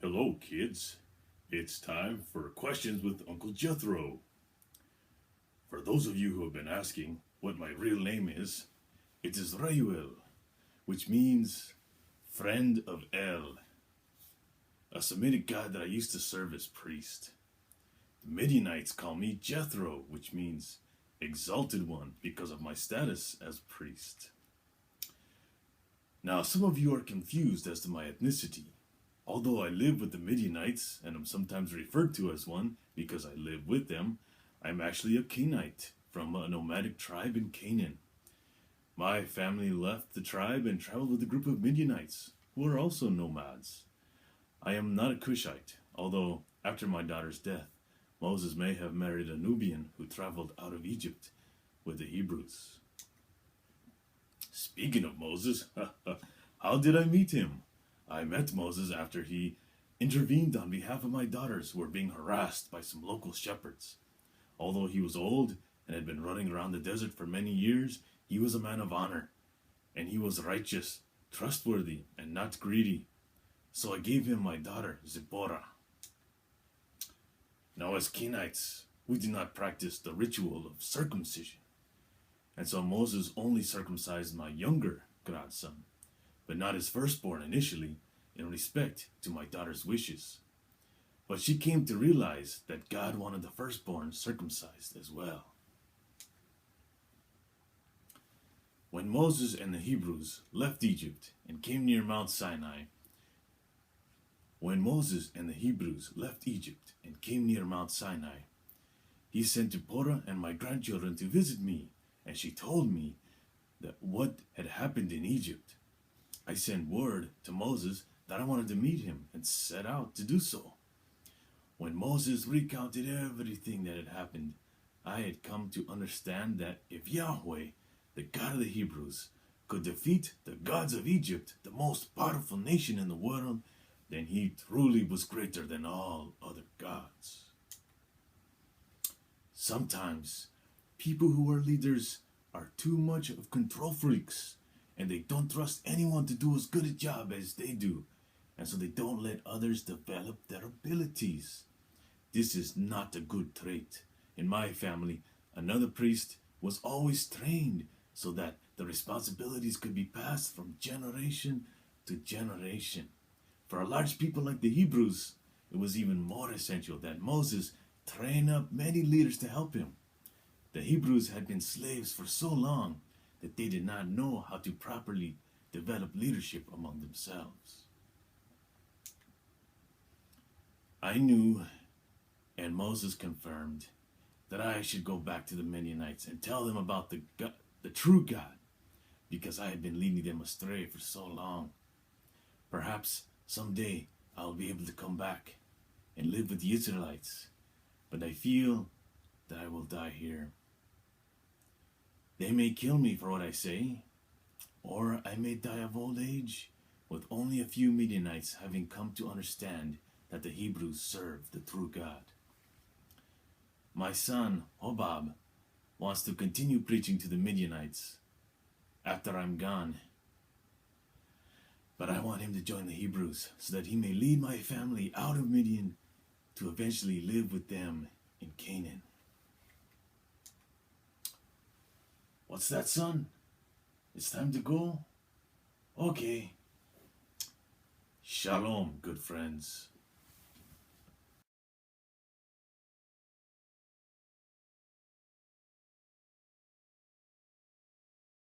Hello, kids. It's time for questions with Uncle Jethro. For those of you who have been asking what my real name is, it is Rayuel, which means friend of El, a Semitic god that I used to serve as priest. The Midianites call me Jethro, which means exalted one because of my status as priest. Now, some of you are confused as to my ethnicity. Although I live with the Midianites and am sometimes referred to as one because I live with them, I'm actually a Canaanite from a nomadic tribe in Canaan. My family left the tribe and traveled with a group of Midianites, who are also nomads. I am not a Cushite, although after my daughter's death, Moses may have married a Nubian who traveled out of Egypt with the Hebrews. Speaking of Moses, how did I meet him? I met Moses after he intervened on behalf of my daughters who were being harassed by some local shepherds. Although he was old and had been running around the desert for many years, he was a man of honor, and he was righteous, trustworthy, and not greedy. So I gave him my daughter, Zipporah. Now, as Kenites, we do not practice the ritual of circumcision, and so Moses only circumcised my younger grandson, but not his firstborn initially, in respect to my daughter's wishes. But she came to realize that God wanted the firstborn circumcised as well. When Moses and the Hebrews left Egypt and came near Mount Sinai, he sent Zipporah and my grandchildren to visit me, and she told me that what had happened in Egypt. I sent word to Moses that I wanted to meet him and set out to do so. When Moses recounted everything that had happened, I had come to understand that if Yahweh, the God of the Hebrews, could defeat the gods of Egypt, the most powerful nation in the world, then he truly was greater than all other gods. Sometimes, people who are leaders are too much of control freaks, and they don't trust anyone to do as good a job as they do, and so they don't let others develop their abilities. This is not a good trait. In my family, another priest was always trained so that the responsibilities could be passed from generation to generation. For a large people like the Hebrews, it was even more essential that Moses train up many leaders to help him. The Hebrews had been slaves for so long that they did not know how to properly develop leadership among themselves. I knew, and Moses confirmed, that I should go back to the Midianites and tell them about the true God, because I had been leading them astray for so long. Perhaps someday I'll be able to come back and live with the Israelites, but I feel that I will die here. They may kill me for what I say, or I may die of old age, with only a few Midianites having come to understand that the Hebrews serve the true God. My son, Hobab, wants to continue preaching to the Midianites after I'm gone, but I want him to join the Hebrews so that he may lead my family out of Midian to eventually live with them in Canaan. What's that, son? It's time to go? Okay. Shalom, good friends.